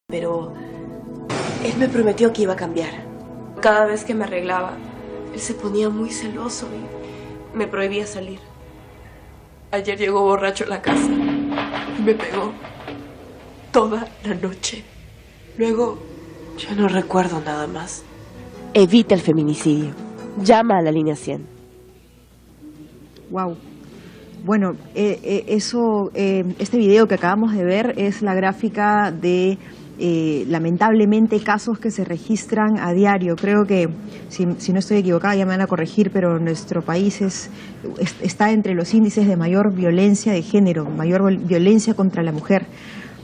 Pero él me prometió que iba a cambiar. Cada vez que me arreglaba, él se ponía muy celoso y me prohibía salir. Ayer llegó borracho a la casa y me pegó toda la noche. Luego, ya no recuerdo nada más. Evita el feminicidio. Llama a la línea 100. Wow. Bueno, este video que acabamos de ver es la gráfica de lamentablemente casos que se registran a diario. Creo que, si no estoy equivocada, ya me van a corregir, pero nuestro país está entre los índices de mayor violencia de género, mayor violencia contra la mujer.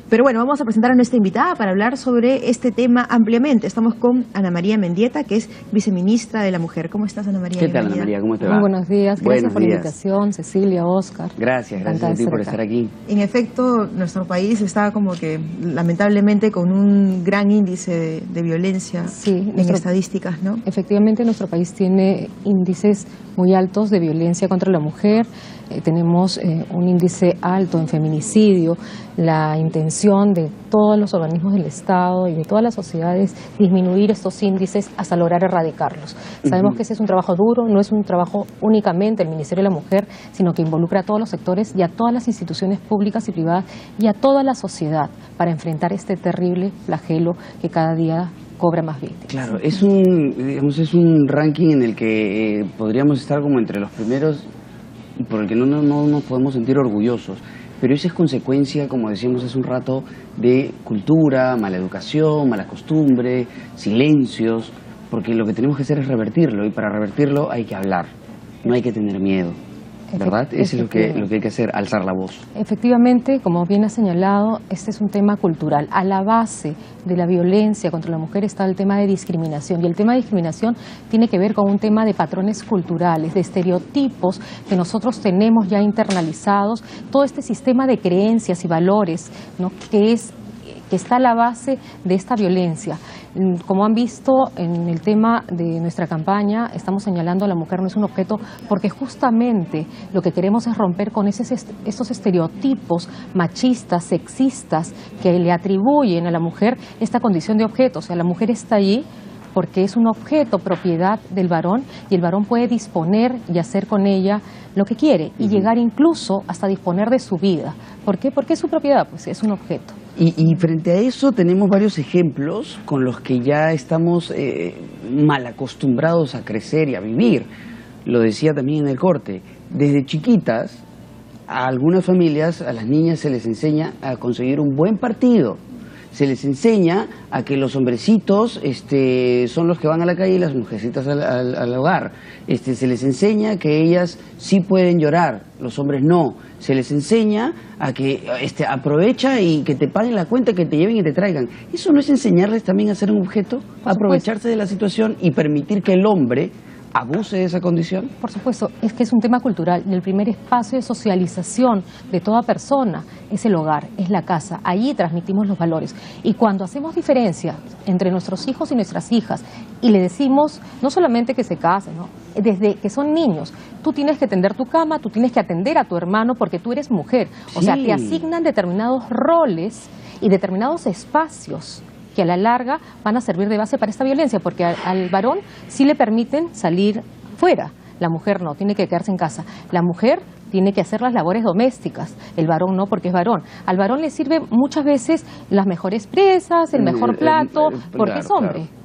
Pero bueno, vamos a presentar a nuestra invitada para hablar sobre este tema ampliamente. Estamos con Ana María Mendieta, que es viceministra de la Mujer. ¿Cómo estás, Ana María? ¿Qué tal, Ana María? ¿Cómo te va? Muy buenos días. Gracias por la invitación, Cecilia, Oscar. Gracias a ti por estar aquí. En efecto, nuestro país está como que, lamentablemente, con un gran índice de violencia en estadísticas, ¿no? Efectivamente, nuestro país tiene índices muy altos de violencia contra la mujer. Tenemos un índice alto en feminicidio. La intención de todos los organismos del Estado y de todas las sociedades disminuir estos índices hasta lograr erradicarlos. Sabemos que ese es un trabajo duro, no es un trabajo únicamente del Ministerio de la Mujer, sino que involucra a todos los sectores y a todas las instituciones públicas y privadas y a toda la sociedad para enfrentar este terrible flagelo que cada día cobra más víctimas. Claro, es un ranking en el que podríamos estar como entre los primeros y por el que no nos podemos sentir orgullosos. Pero eso es consecuencia, como decíamos hace un rato, de cultura, mala educación, mala costumbre, silencios, porque lo que tenemos que hacer es revertirlo, y para revertirlo hay que hablar, no hay que tener miedo, ¿verdad? Eso es lo que hay que hacer, alzar la voz. Efectivamente, como bien ha señalado, este es un tema cultural. A la base de la violencia contra la mujer está el tema de discriminación, y el tema de discriminación tiene que ver con un tema de patrones culturales, de estereotipos que nosotros tenemos ya internalizados, todo este sistema de creencias y valores, ¿no?, que está a la base de esta violencia. Como han visto en el tema de nuestra campaña, estamos señalando a la mujer no es un objeto, porque justamente lo que queremos es romper con esos estereotipos machistas, sexistas, que le atribuyen a la mujer esta condición de objeto. O sea, la mujer está allí porque es un objeto propiedad del varón, y el varón puede disponer y hacer con ella lo que quiere, y llegar incluso hasta disponer de su vida. ¿Por qué? Porque es su propiedad, pues es un objeto. Y frente a eso tenemos varios ejemplos con los que ya estamos mal acostumbrados a crecer y a vivir. Lo decía también en el corte. Desde chiquitas, a algunas familias, a las niñas se les enseña a conseguir un buen partido. Se les enseña a que los hombrecitos son los que van a la calle y las mujercitas al hogar. Se les enseña que ellas sí pueden llorar, los hombres no. Se les enseña a que aprovecha y que te paguen la cuenta, que te lleven y te traigan. ¿Eso no es enseñarles también a ser un objeto? Aprovecharse de la situación y permitir que el hombre abuse de esa condición. Por supuesto, es que es un tema cultural, y el primer espacio de socialización de toda persona es el hogar, es la casa. Allí transmitimos los valores, y cuando hacemos diferencia entre nuestros hijos y nuestras hijas y le decimos no solamente que se casen, ¿no?, desde que son niños, tú tienes que tender tu cama, tú tienes que atender a tu hermano porque tú eres mujer. O sea, te asignan determinados roles y determinados espacios que a la larga van a servir de base para esta violencia, porque al varón sí le permiten salir fuera, la mujer no, tiene que quedarse en casa. La mujer tiene que hacer las labores domésticas, el varón no, porque es varón. Al varón le sirven muchas veces las mejores presas, el mejor plato, porque es hombre. Claro.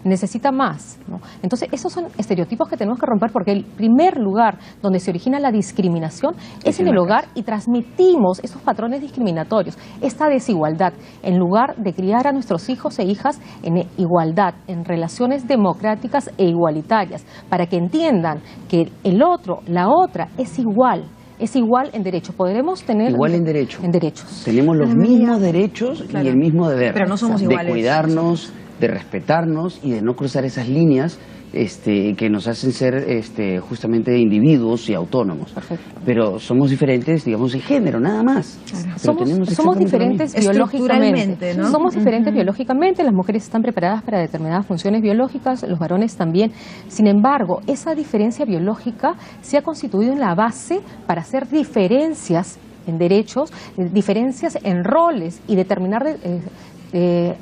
Necesita más, ¿no? Entonces, esos son estereotipos que tenemos que romper, porque el primer lugar donde se origina la discriminación es en el hogar, y transmitimos esos patrones discriminatorios, esta desigualdad, en lugar de criar a nuestros hijos e hijas en igualdad, en relaciones democráticas e igualitarias, para que entiendan que el otro, la otra, es igual en derechos. Podremos tener... Igual en derechos. En derechos. Tenemos los mismos derechos, claro, y el mismo deber. Pero no somos iguales. De cuidarnos, de respetarnos y de no cruzar esas líneas que nos hacen ser justamente individuos y autónomos. Perfecto. Pero somos diferentes, digamos, en género, nada más. Claro. Somos diferentes biológicamente, ¿no? Somos diferentes biológicamente, las mujeres están preparadas para determinadas funciones biológicas, los varones también. Sin embargo, esa diferencia biológica se ha constituido en la base para hacer diferencias en derechos, diferencias en roles, y determinar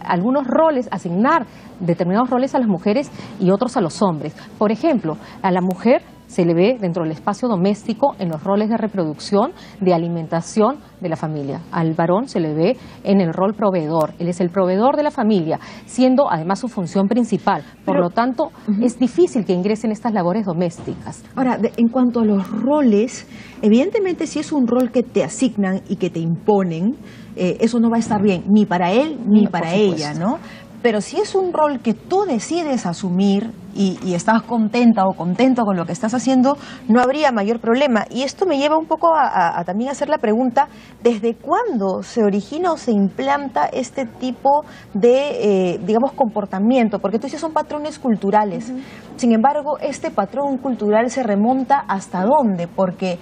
algunos roles, asignar determinados roles a las mujeres y otros a los hombres. Por ejemplo, a la mujer se le ve dentro del espacio doméstico en los roles de reproducción, de alimentación de la familia. Al varón se le ve en el rol proveedor. Él es el proveedor de la familia, siendo además su función principal. Por lo tanto, es difícil que ingresen estas labores domésticas. Ahora, en cuanto a los roles, evidentemente si es un rol que te asignan y que te imponen, eso no va a estar bien, ni para él ni para ella, ¿no? Pero si es un rol que tú decides asumir y estás contenta o contento con lo que estás haciendo, no habría mayor problema. Y esto me lleva un poco a también hacer la pregunta, ¿desde cuándo se origina o se implanta este tipo de, digamos, comportamiento? Porque tú dices son patrones culturales. Sin embargo, este patrón cultural se remonta ¿hasta dónde? Porque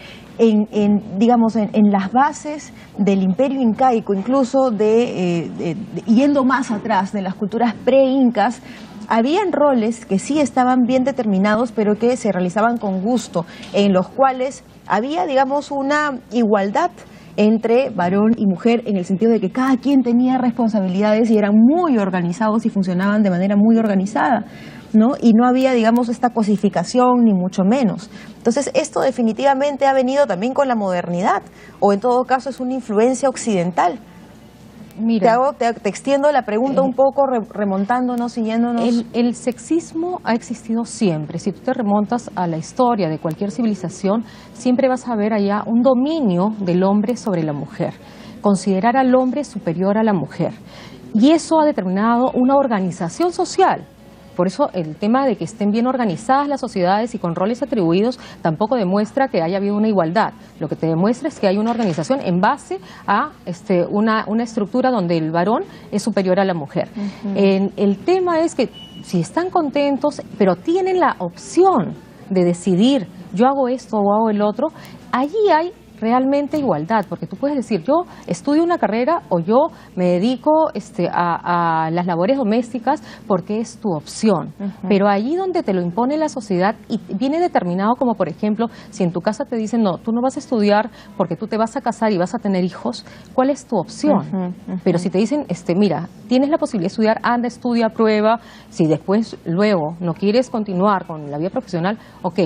digamos, en las bases del imperio incaico, incluso yendo más atrás de las culturas pre-incas, habían roles que sí estaban bien determinados, pero que se realizaban con gusto, en los cuales había, digamos, una igualdad entre varón y mujer, en el sentido de que cada quien tenía responsabilidades y eran muy organizados y funcionaban de manera muy organizada, ¿no? Y no había, digamos, esta cosificación, ni mucho menos. Entonces, esto definitivamente ha venido también con la modernidad, o en todo caso es una influencia occidental. Mira, te extiendo la pregunta un poco, remontándonos, siguiéndonos. El sexismo ha existido siempre. Si tú te remontas a la historia de cualquier civilización, siempre vas a ver allá un dominio del hombre sobre la mujer, considerar al hombre superior a la mujer. Y eso ha determinado una organización social. Por eso el tema de que estén bien organizadas las sociedades y con roles atribuidos tampoco demuestra que haya habido una igualdad. Lo que te demuestra es que hay una organización en base a una estructura donde el varón es superior a la mujer. El tema es que si están contentos, pero tienen la opción de decidir, yo hago esto o hago el otro, allí hay realmente igualdad, porque tú puedes decir, yo estudio una carrera o yo me dedico a las labores domésticas porque es tu opción, pero allí donde te lo impone la sociedad y viene determinado, como por ejemplo, si en tu casa te dicen, no, tú no vas a estudiar porque tú te vas a casar y vas a tener hijos, ¿cuál es tu opción? Pero si te dicen, mira, tienes la posibilidad de estudiar, anda, estudia, prueba, si después, luego, no quieres continuar con la vida profesional, ok,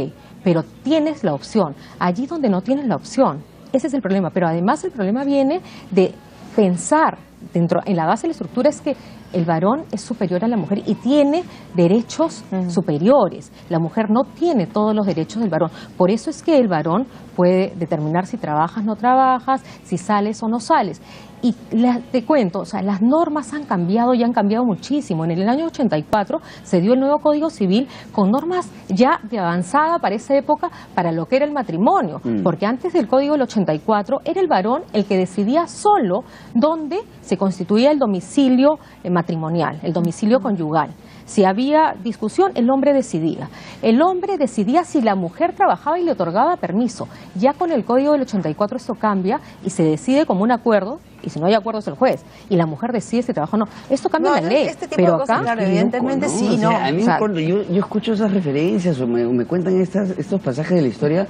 pero tienes la opción. Allí donde no tienes la opción, ese es el problema. Pero además el problema viene de pensar en la base de la estructura, es que el varón es superior a la mujer y tiene derechos superiores. La mujer no tiene todos los derechos del varón. Por eso es que el varón puede determinar si trabajas o no trabajas, si sales o no sales. Y te cuento, o sea, las normas han cambiado y han cambiado muchísimo. En el año 84 se dio el nuevo Código Civil con normas ya de avanzada para esa época para lo que era el matrimonio. Porque antes del Código del 84 era el varón el que decidía solo dónde se constituía el domicilio matrimonial, el domicilio conyugal. Si había discusión, el hombre decidía. El hombre decidía si la mujer trabajaba y le otorgaba permiso. Ya con el Código del 84 esto cambia y se decide como un acuerdo, y si no hay acuerdo es el juez, y la mujer decide si trabaja o no. Esto cambia la ley, este tipo pero de cosas, acá... claro, evidentemente loco, ¿no? sí, O sea, ¿no? a mí cuando yo escucho esas referencias o me cuentan estos pasajes de la historia,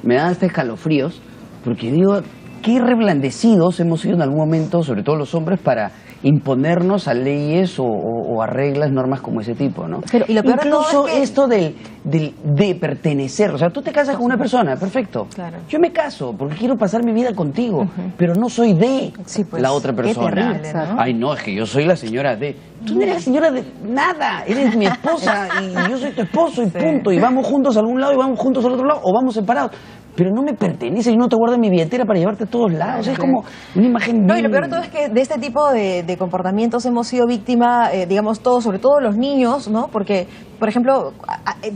me dan hasta escalofríos, porque digo, qué reblandecidos hemos sido en algún momento, sobre todo los hombres, para imponernos a leyes o a reglas, normas como ese tipo, ¿no? Pero, y lo peor incluso de todo es que... esto de pertenecer, o sea, tú te casas con una persona, perfecto. Claro. Yo me caso porque quiero pasar mi vida contigo, pero no soy de la otra persona. Qué terrible, ¿no? Ay, no, es que yo soy la señora de... Tú no eres la señora de nada, eres mi esposa y yo soy tu esposo y punto. Y vamos juntos a algún lado y vamos juntos al otro lado o vamos separados. Pero no me pertenece y no te guardo en mi billetera para llevarte a todos lados. Es como una imagen... No, y lo peor de todo es que de este tipo de comportamientos hemos sido víctima, digamos, todos, sobre todo los niños, ¿no? Porque, por ejemplo,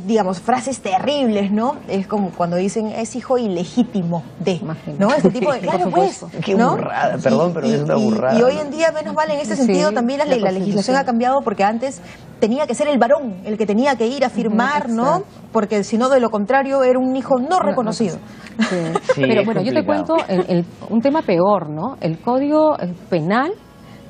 digamos, frases terribles, ¿no? Es como cuando dicen, es hijo ilegítimo de, ¿no? Este tipo de... Claro, pues, Qué ¿no? burrada, perdón, pero es una burrada. Y hoy en día, menos mal, en este sentido también la legislación ha cambiado, porque antes tenía que ser el varón el que tenía que ir a firmar, ¿no? Porque si no, de lo contrario, era un hijo no reconocido. Sí, pero bueno, yo te cuento un tema peor, ¿no? El Código Penal,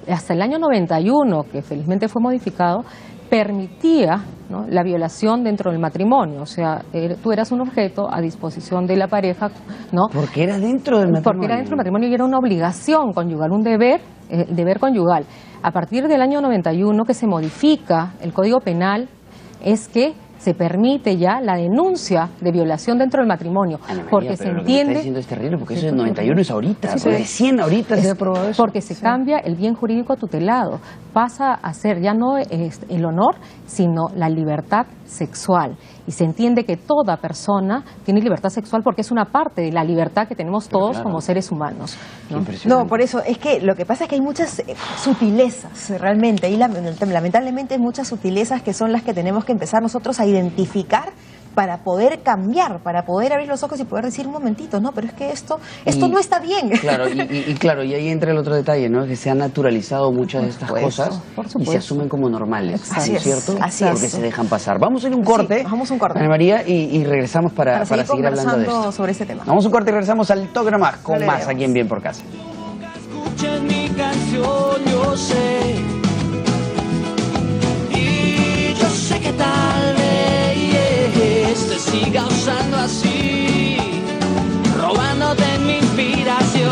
hasta el año 91, que felizmente fue modificado, permitía, ¿no?, la violación dentro del matrimonio. O sea, tú eras un objeto a disposición de la pareja, ¿no? Porque era dentro del matrimonio. Porque era dentro del matrimonio y era una obligación conyugal, un deber, deber conyugal. A partir del año 91 que se modifica el Código Penal, es que se permite ya la denuncia de violación dentro del matrimonio, Ana María, porque se pero lo que entiende... está diciendo es terrible, porque eso del 91 es ahorita, Sí, pero- recién ahorita se ha aprobado eso. Porque se cambia el bien jurídico tutelado, pasa a ser ya no el honor, sino la libertad sexual. Y se entiende que toda persona tiene libertad sexual porque es una parte de la libertad que tenemos todos claro, como seres humanos, ¿no? Impresionante. No, por eso, es que lo que pasa es que hay muchas sutilezas, realmente, y lamentablemente hay muchas sutilezas que son las que tenemos que empezar nosotros a identificar para poder cambiar, para poder abrir los ojos y poder decir un momentito, no, pero es que esto no está bien. Claro, claro, y ahí entra el otro detalle, ¿no? Que se ha naturalizado muchas de estas cosas por y supuesto. se asumen como normales, Exacto. Así ¿no es, es cierto? así es. Porque se dejan pasar. Vamos a ir a un corte, vamos a un corte. Ana María, y regresamos para seguir hablando de conversando esto. sobre este tema. Vamos a un corte y regresamos al Toque Nomás con Dale, más veremos. aquí en Bien por Casa. Escuchen mi canción, yo sé